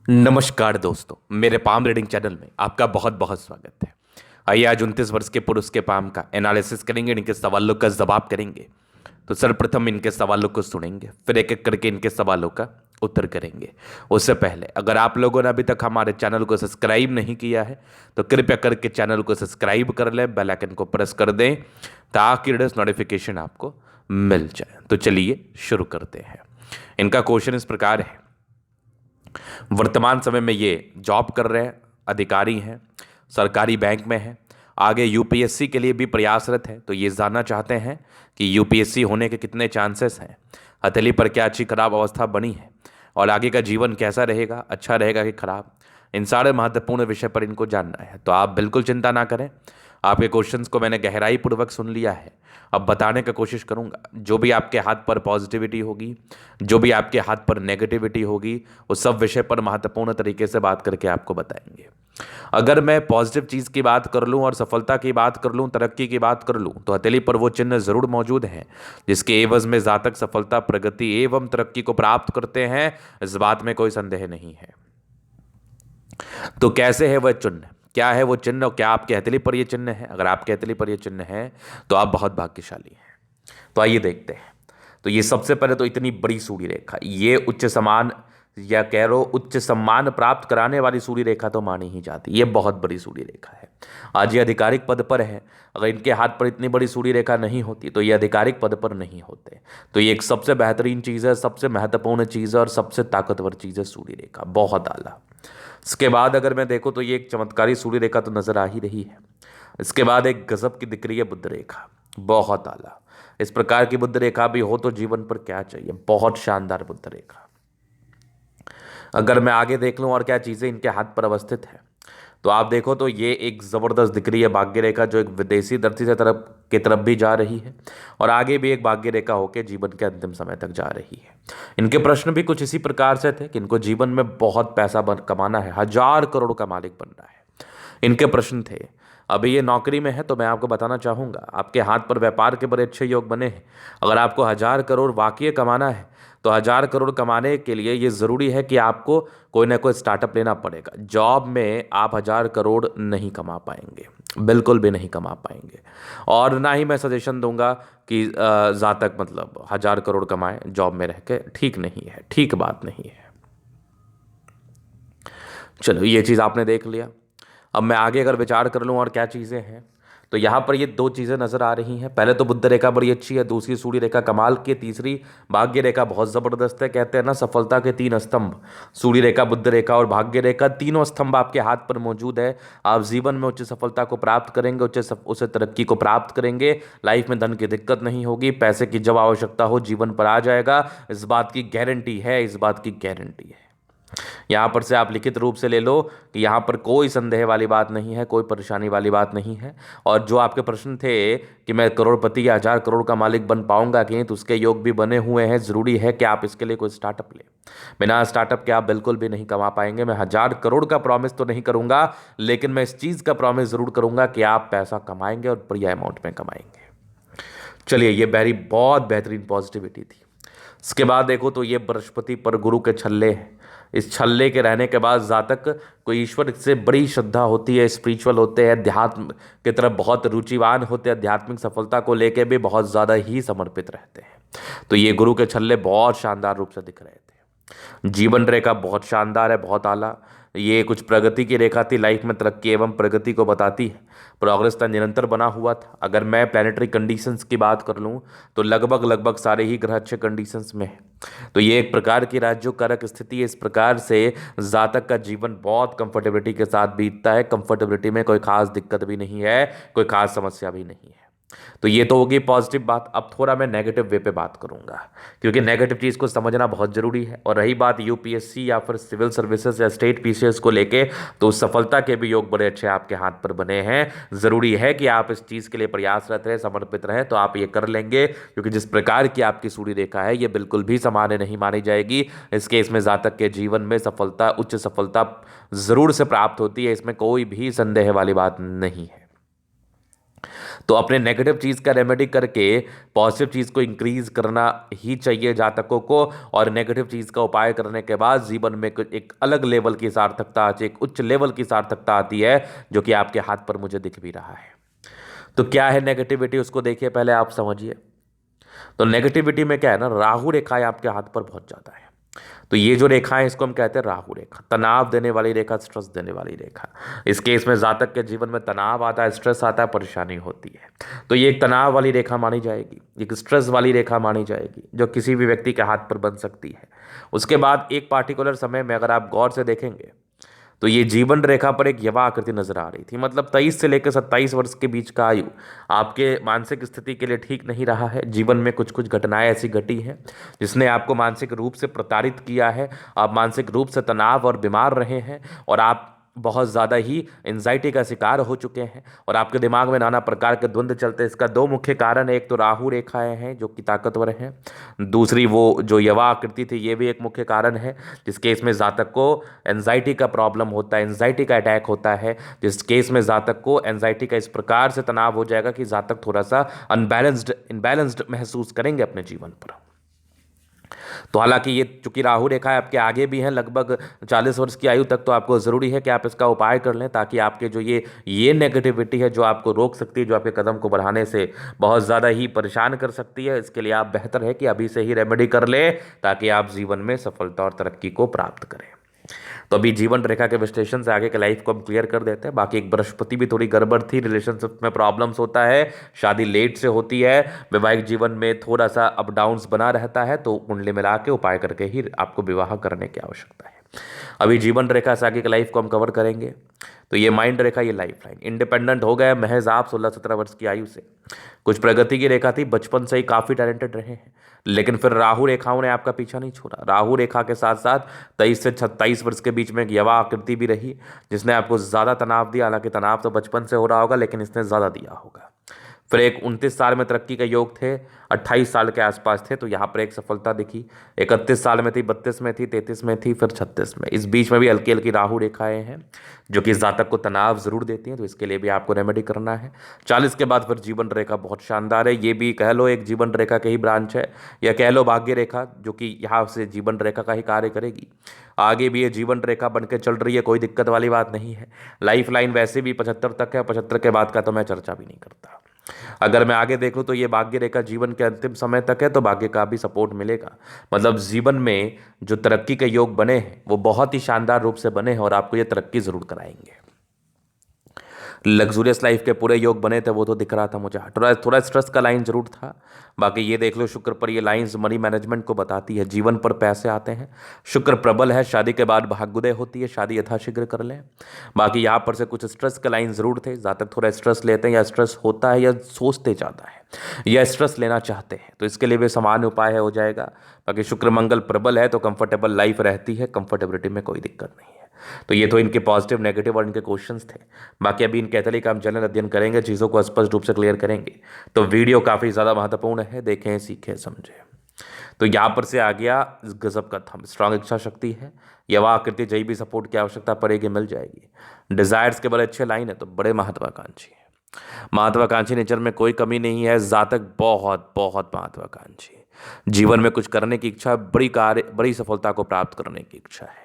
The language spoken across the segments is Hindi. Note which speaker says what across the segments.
Speaker 1: नमस्कार दोस्तों, मेरे पाम रीडिंग चैनल में आपका बहुत बहुत स्वागत है। आइए आज 29 वर्ष के पुरुष के पाम का एनालिसिस करेंगे, इनके सवालों का जवाब करेंगे। तो सर्वप्रथम इनके सवालों को सुनेंगे, फिर एक एक करके इनके सवालों का उत्तर करेंगे। उससे पहले अगर आप लोगों ने अभी तक हमारे चैनल को सब्सक्राइब नहीं किया है तो कृपया करके चैनल को सब्सक्राइब कर लें, बेल आइकन को प्रेस कर दें ताकि लेटेस्ट नोटिफिकेशन आपको मिल जाए। तो चलिए शुरू करते हैं। इनका क्वेश्चन इस प्रकार है। वर्तमान समय में ये जॉब कर रहे हैं, अधिकारी हैं, सरकारी बैंक में हैं, आगे यूपीएससी के लिए भी प्रयासरत है। तो ये जानना चाहते हैं कि यूपीएससी होने के कितने चांसेस हैं, हथेली पर क्या अच्छी खराब अवस्था बनी है और आगे का जीवन कैसा रहेगा, अच्छा रहेगा कि खराब। इन सारे महत्वपूर्ण विषय पर इनको जानना है। तो आप बिल्कुल चिंता ना करें, आपके क्वेश्चंस को मैंने गहराई पूर्वक सुन लिया है। अब बताने का कोशिश करूंगा, जो भी आपके हाथ पर पॉजिटिविटी होगी, जो भी आपके हाथ पर नेगेटिविटी होगी, उस सब विषय पर महत्वपूर्ण तरीके से बात करके आपको बताएंगे। अगर मैं पॉजिटिव चीज़ की बात कर लूं और सफलता की बात कर लूं, तरक्की की बात कर लूं, तो हथेली पर वो चिन्ह जरूर मौजूद हैं जिसके एवज में जातक सफलता, प्रगति एवं तरक्की को प्राप्त करते हैं। इस बात में कोई संदेह नहीं है। तो कैसे है वह चिन्ह, क्या है वो चिन्ह और क्या आपके हथेली पर ये चिन्ह है? अगर आपके हथेली पर ये चिन्ह है तो आप बहुत भाग्यशाली हैं। तो आइए देखते हैं। तो ये सबसे पहले तो इतनी बड़ी सूर्य रेखा, ये उच्च समान या कह रो उच्च सम्मान प्राप्त कराने वाली सूर्य रेखा तो मानी ही जाती, ये बहुत बड़ी सूर्य रेखा है। आज ये आधिकारिक पद पर है। अगर इनके हाथ पर इतनी बड़ी सूर्य रेखा नहीं होती तो ये आधिकारिक पद पर नहीं होते। तो ये एक सबसे बेहतरीन चीज़ है, सबसे महत्वपूर्ण चीज़ है और सबसे ताकतवर चीज़ है सूर्य रेखा, बहुत आला। इसके बाद अगर मैं देखूँ तो ये एक चमत्कारी सूर्य रेखा तो नजर आ ही रही है। इसके बाद एक गजब की दिख रही है बुध रेखा, बहुत आला। इस प्रकार की बुध रेखा भी हो तो जीवन पर क्या चाहिए, बहुत शानदार बुध रेखा। अगर मैं आगे देख लूं और क्या चीज़ें इनके हाथ पर अवस्थित है, तो आप देखो तो ये एक ज़बरदस्त दिख रही है भाग्य रेखा, जो एक विदेशी धरती से तरफ की तरफ भी जा रही है और आगे भी एक भाग्य रेखा होकर जीवन के अंतिम समय तक जा रही है। इनके प्रश्न भी कुछ इसी प्रकार से थे कि इनको जीवन में बहुत पैसा कमाना है, 1,000 करोड़ का मालिक बनना है, इनके प्रश्न थे। अभी ये नौकरी में है तो मैं आपको बताना चाहूँगा, आपके हाथ पर व्यापार के बड़े अच्छे योग बने हैं। अगर आपको 1,000 करोड़ वाकई कमाना है तो 1,000 करोड़ कमाने के लिए ये ज़रूरी है कि आपको कोई ना कोई स्टार्टअप लेना पड़ेगा। जॉब में आप 1,000 करोड़ नहीं कमा पाएंगे, बिल्कुल भी नहीं कमा पाएंगे। और ना ही मैं सजेशन दूंगा कि जातक मतलब 1,000 करोड़ कमाएं जॉब में रह के, ठीक नहीं है, ठीक बात नहीं है। चलो ये चीज़ आपने देख लिया। अब मैं आगे अगर विचार कर लूँ और क्या चीज़ें हैं, तो यहाँ पर ये दो चीज़ें नज़र आ रही हैं। पहले तो बुध रेखा बड़ी अच्छी है, दूसरी सूर्य रेखा कमाल की, तीसरी भाग्य रेखा बहुत ज़बरदस्त है। कहते हैं ना सफलता के तीन स्तंभ, सूर्य रेखा, बुध रेखा और भाग्य रेखा, तीनों स्तंभ आपके हाथ पर मौजूद है। आप जीवन में उच्च सफलता को प्राप्त करेंगे, उच्च तरक्की को प्राप्त करेंगे। लाइफ में धन की दिक्कत नहीं होगी, पैसे की जब आवश्यकता हो जीवन पर आ जाएगा, इस बात की गारंटी है, इस बात की गारंटी है। यहाँ पर से आप लिखित रूप से ले लो कि यहाँ पर कोई संदेह वाली बात नहीं है, कोई परेशानी वाली बात नहीं है। और जो आपके प्रश्न थे कि मैं करोड़पति या 1,000 करोड़ का मालिक बन पाऊंगा कि नहीं, तो उसके योग भी बने हुए हैं। ज़रूरी है कि आप इसके लिए कोई स्टार्टअप लें। बिना स्टार्टअप के आप बिल्कुल भी नहीं कमा पाएंगे। मैं 1,000 करोड़ का प्रॉमिस तो नहीं करूंगा, लेकिन मैं इस चीज़ का प्रॉमिस ज़रूर करूंगा कि आप पैसा कमाएंगे और बढ़िया अमाउंट में कमाएंगे। चलिए, ये बहुत बेहतरीन पॉजिटिविटी थी। इसके बाद देखो तो ये बृहस्पति पर गुरु के छल्ले हैं। इस छल्ले के रहने के बाद जातक को ईश्वर से बड़ी श्रद्धा होती है, स्पिरिचुअल होते हैं, अध्यात्म की तरफ बहुत रुचिवान होते हैं, आध्यात्मिक सफलता को लेकर भी बहुत ज़्यादा ही समर्पित रहते हैं। तो ये गुरु के छल्ले बहुत शानदार रूप से दिख रहे थे। जीवन रेखा बहुत शानदार है, बहुत आला। ये कुछ प्रगति की रेखा थी, लाइफ में तरक्की एवं प्रगति को बताती है। प्रोग्रेस का निरंतर बना हुआ था। अगर मैं प्लानिटरी कंडीशंस की बात कर लूँ तो लगभग लगभग सारे ही ग्रह अच्छे कंडीशंस में है। तो ये एक प्रकार की राज्यों कारक स्थिति है। इस प्रकार से जातक का जीवन बहुत कंफर्टेबिलिटी के साथ बीतता है। कंफर्टेबिलिटी में कोई खास दिक्कत भी नहीं है, कोई खास समस्या भी नहीं है। तो ये तो होगी पॉजिटिव बात। अब थोड़ा मैं नेगेटिव वे पे बात करूंगा, क्योंकि नेगेटिव चीज़ को समझना बहुत ज़रूरी है। और रही बात यूपीएससी या फिर सिविल सर्विसेज या स्टेट पीसीएस को लेके, तो सफलता के भी योग बड़े अच्छे आपके हाथ पर बने हैं। ज़रूरी है कि आप इस चीज़ के लिए प्रयासरत रहें, समर्पित रहें, तो आप ये कर लेंगे। क्योंकि जिस प्रकार की आपकी सूर्य रेखा है, ये बिल्कुल भी सामान्य नहीं मानी जाएगी। इस केस में जातक के जीवन में सफलता, उच्च सफलता ज़रूर से प्राप्त होती है, इसमें कोई भी संदेह वाली बात नहीं है। तो अपने नेगेटिव चीज़ का रेमेडी करके पॉजिटिव चीज़ को इंक्रीज करना ही चाहिए जातकों को। और नेगेटिव चीज़ का उपाय करने के बाद जीवन में कुछ एक अलग लेवल की सार्थकता आती है, एक उच्च लेवल की सार्थकता आती है, जो कि आपके हाथ पर मुझे दिख भी रहा है। तो क्या है नेगेटिविटी, उसको देखिए पहले आप समझिए। तो नेगेटिविटी में क्या है ना, राहु रेखाएं आपके हाथ पर बहुत ज़्यादा है। तो ये जो रेखा है इसको हम कहते हैं राहु रेखा, तनाव देने वाली रेखा, स्ट्रेस देने वाली रेखा। इस केस में जातक के जीवन में तनाव आता है, स्ट्रेस आता है, परेशानी होती है। तो ये एक तनाव वाली रेखा मानी जाएगी, एक स्ट्रेस वाली रेखा मानी जाएगी, जो किसी भी व्यक्ति के हाथ पर बन सकती है। उसके बाद एक पार्टिकुलर समय में अगर आप गौर से देखेंगे तो ये जीवन रेखा पर एक यवा आकृति नजर आ रही थी। मतलब 23 से लेकर 27 वर्ष के बीच का आयु आपके मानसिक स्थिति के लिए ठीक नहीं रहा है। जीवन में कुछ कुछ घटनाएं ऐसी घटी हैं जिसने आपको मानसिक रूप से प्रताड़ित किया है। आप मानसिक रूप से तनाव और बीमार रहे हैं, और आप बहुत ज़्यादा ही एंजाइटी का शिकार हो चुके हैं, और आपके दिमाग में नाना प्रकार के द्वंद्व चलते हैं। इसका दो मुख्य कारण है, एक तो राहु रेखाएं हैं जो कि ताकतवर हैं, दूसरी वो जो यवा आकृति थी ये भी एक मुख्य कारण है, जिस केस में जातक को एंजाइटी का प्रॉब्लम होता है, एंजाइटी का अटैक होता है। जिस केस में जातक को एंजाइटी का इस प्रकार से तनाव हो जाएगा कि जातक थोड़ा सा इनबैलेंस्ड महसूस करेंगे अपने जीवन पर। तो हालांकि ये चूंकि राहु रेखा है आपके आगे भी है लगभग 40 वर्ष की आयु तक, तो आपको ज़रूरी है कि आप इसका उपाय कर लें, ताकि आपके जो ये नेगेटिविटी है जो आपको रोक सकती है, जो आपके कदम को बढ़ाने से बहुत ज़्यादा ही परेशान कर सकती है, इसके लिए आप बेहतर है कि अभी से ही रेमेडी कर लें, ताकि आप जीवन में सफलता और तरक्की को प्राप्त करें। तो अभी जीवन रेखा के विश्लेषण से आगे के लाइफ को हम क्लियर कर देते हैं। बाकी एक बृहस्पति भी थोड़ी गड़बड़ थी, रिलेशनशिप में प्रॉब्लम्स होता है, शादी लेट से होती है, वैवाहिक जीवन में थोड़ा सा अप डाउन्स बना रहता है, तो कुंडली मिला के उपाय करके ही आपको विवाह करने की आवश्यकता है। अभी जीवन रेखा से आगे की लाइफ को हम कवर करेंगे। तो ये माइंड रेखा, ये लाइफ लाइन, इंडिपेंडेंट हो गए महज आप 16-17 वर्ष की आयु से। कुछ प्रगति की रेखा थी, बचपन से ही काफ़ी टैलेंटेड रहे हैं, लेकिन फिर राहु रेखाओं ने आपका पीछा नहीं छोड़ा। राहु रेखा के साथ साथ 23 से 27 वर्ष के बीच में एक यवा आकृति भी रही, जिसने आपको ज़्यादा तनाव दिया। हालांकि तनाव तो बचपन से हो रहा होगा, लेकिन इसने ज़्यादा दिया होगा। फिर एक 29 साल में तरक्की के योग थे, 28 साल के आसपास थे, तो यहाँ पर एक सफलता दिखी। 31 साल में थी, 32 में थी, 33 में थी, फिर 36 में। इस बीच में भी हल्की हल्की राहु रेखाएं हैं जो कि जातक को तनाव जरूर देती हैं, तो इसके लिए भी आपको रेमेडी करना है। 40 के बाद फिर जीवन रेखा बहुत शानदार है, ये भी कह लो एक जीवन रेखा के ही ब्रांच है, या कह लो भाग्य रेखा, जो कि यहाँ से जीवन रेखा का ही कार्य करेगी। आगे भी ये जीवन रेखा बन के चल रही है, कोई दिक्कत वाली बात नहीं है। लाइफ लाइन वैसे भी 75 तक है, 75 के बाद का तो मैं चर्चा भी नहीं करता। अगर मैं आगे देख लूँ तो ये भाग्य रेखा जीवन के अंतिम समय तक है, तो भाग्य का भी सपोर्ट मिलेगा। मतलब जीवन में जो तरक्की के योग बने हैं वो बहुत ही शानदार रूप से बने हैं, और आपको ये तरक्की जरूर कराएंगे। लग्जूरियस लाइफ के पूरे योग बने थे वो तो दिख रहा था मुझे, थोड़ा थोड़ा स्ट्रेस का लाइन जरूर था। बाकी ये देख लो शुक्र पर ये लाइंस मनी मैनेजमेंट को बताती है, जीवन पर पैसे आते हैं, शुक्र प्रबल है, शादी के बाद भाग्योदय होती है, शादी यथाशीघ्र कर लें। बाकी यहाँ पर से कुछ स्ट्रेस के लाइन जरूर थे, ज़्यादा थोड़ा स्ट्रेस लेते हैं, या स्ट्रेस होता है, या सोचते ज़्यादा है, या स्ट्रेस लेना चाहते हैं, तो इसके लिए भी सामान्य उपाय है, हो जाएगा। बाकी शुक्र मंगल प्रबल है तो कंफर्टेबल लाइफ रहती है, कंफर्टेबिलिटी में कोई दिक्कत नहीं है। तो ये तो इनके पॉजिटिव नेगेटिव और इनके क्वेश्चंस थे। बाकी अभी इन कैथली का हम जनरल अध्ययन करेंगे, चीज़ों को स्पष्ट रूप से क्लियर करेंगे। तो वीडियो काफ़ी ज़्यादा महत्वपूर्ण है, देखें, सीखें, समझें। तो यहाँ पर से आ गया इस गजब का थंब, स्ट्रांग इच्छा शक्ति है, यवा आकृति, जय भी सपोर्ट की आवश्यकता पड़ेगी, मिल जाएगी। डिजायर्स के बड़े अच्छे लाइन है, तो बड़े महत्वाकांक्षी है, महत्वाकांक्षी नेचर में कोई कमी नहीं है, जातक बहुत बहुत महत्वाकांक्षी, जीवन में कुछ करने की इच्छा, बड़ी सफलता को प्राप्त करने की इच्छा है।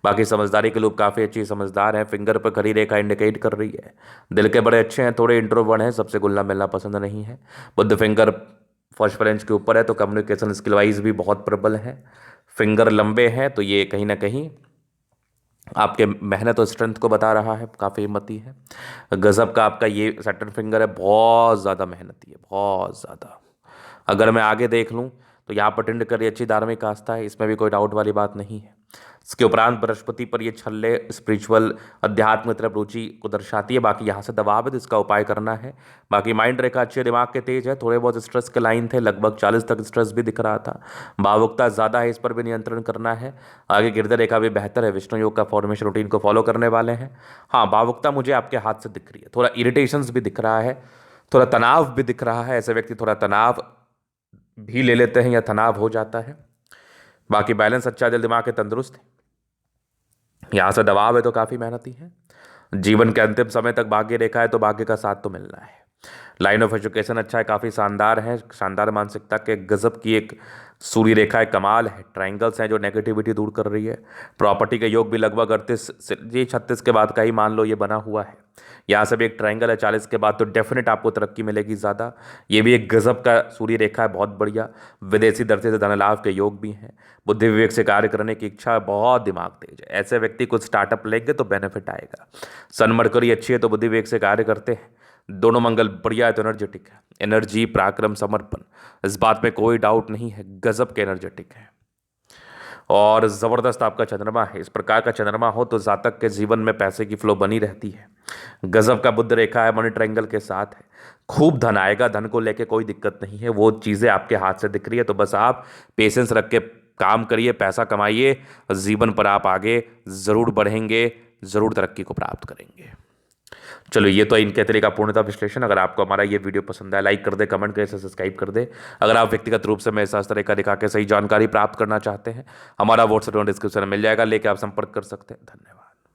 Speaker 1: बाकी समझदारी के लोग काफ़ी अच्छी समझदार हैं, फिंगर पर खड़ी रेखा इंडिकेट कर रही है। दिल के बड़े अच्छे हैं, थोड़े इंट्रोवर्ट हैं, सबसे घुलना मिलना पसंद नहीं है। बुद्ध फिंगर फर्स्ट रेंज के ऊपर है, तो कम्युनिकेशन स्किल वाइज भी बहुत प्रबल है। फिंगर लंबे हैं, तो ये कहीं ना कहीं आपके मेहनत और स्ट्रेंथ को बता रहा है, काफ़ी हिम्मती है। गजब का आपका ये सैटर्न फिंगर है, बहुत ज़्यादा मेहनती है, बहुत ज़्यादा। अगर मैं आगे देख लूँ तो यहाँ पर टिंड करी अच्छी धार्मिक आस्था है, इसमें भी कोई डाउट वाली बात नहीं है। इसके उपरांत बृहस्पति पर ये छल्ले स्पिरिचुअल अध्यात्म तरफ रुचि को दर्शाती है। बाकी यहाँ से दबाव है तो इसका उपाय करना है। बाकी माइंड रेखा अच्छे, दिमाग के तेज है, थोड़े बहुत स्ट्रेस के लाइन थे, लगभग 40 तक स्ट्रेस भी दिख रहा था। भावुकता ज़्यादा है, इस पर भी नियंत्रण करना है। आगे गिरदर रेखा भी बेहतर है, विष्णु योग का फॉर्मेशन रूटीन को फॉलो करने वाले हैं। हाँ, भावुकता मुझे आपके हाथ से दिख रही है, थोड़ा इरिटेशंस भी दिख रहा है, थोड़ा तनाव भी दिख रहा है। ऐसे व्यक्ति थोड़ा तनाव भी ले लेते हैं या तनाव हो जाता है। बाकी बैलेंस अच्छा, दिल दिमाग के तंदुरुस्त है। यहाँ से दबाव है तो काफ़ी मेहनती है। जीवन के अंतिम समय तक भाग्य रेखा है, तो भाग्य का साथ तो मिलना है। लाइन ऑफ एजुकेशन अच्छा है, काफ़ी शानदार है, शानदार मानसिकता के गजब की एक सूर्य रेखा है, कमाल है। ट्रायंगल्स हैं जो नेगेटिविटी दूर कर रही है। प्रॉपर्टी के योग भी लगभग 38 ये 36 के बाद का ही मान लो ये बना हुआ है। यहाँ से भी एक ट्रायंगल है 40 के बाद, तो डेफिनेट आपको तरक्की मिलेगी ज़्यादा। ये भी एक गजब का सूर्य रेखा है, बहुत बढ़िया। विदेशी दृष्टि से धन लाभ के योग भी हैं। बुद्धि विवेक से कार्य करने की इच्छा है, बहुत दिमाग तेज है। ऐसे व्यक्ति कुछ स्टार्टअप लेंगे तो बेनिफिट आएगा। सन मरकरी अच्छी है तो बुद्धि विवेक से कार्य करते हैं। दोनों मंगल बढ़िया है तो एनर्जेटिक है। एनर्जी, पराक्रम, समर्पण, इस बात में कोई डाउट नहीं है, गजब के एनर्जेटिक है। और ज़बरदस्त आपका चंद्रमा है। इस प्रकार का चंद्रमा हो तो जातक के जीवन में पैसे की फ्लो बनी रहती है। गजब का बुध रेखा है, मनी ट्रायंगल के साथ है। खूब धन आएगा, धन को लेके कोई दिक्कत नहीं है, वो चीज़ें आपके हाथ से दिख रही है। तो बस आप पेशेंस रख के काम करिए, पैसा कमाइए, जीवन पर आप आगे ज़रूर बढ़ेंगे, ज़रूर तरक्की को प्राप्त करेंगे। चलो, ये तो इनके तरीका पूर्णतः विश्लेषण। अगर आपको हमारा ये वीडियो पसंद आया, लाइक कर दे, कमेंट करे, सब्सक्राइब कर दे। अगर आप व्यक्तिगत रूप से मेरे साथ इस तरह का दिखा के सही जानकारी प्राप्त करना चाहते हैं, हमारा व्हाट्सएप डिस्क्रिप्शन में मिल जाएगा, लेके आप संपर्क कर सकते हैं। धन्यवाद।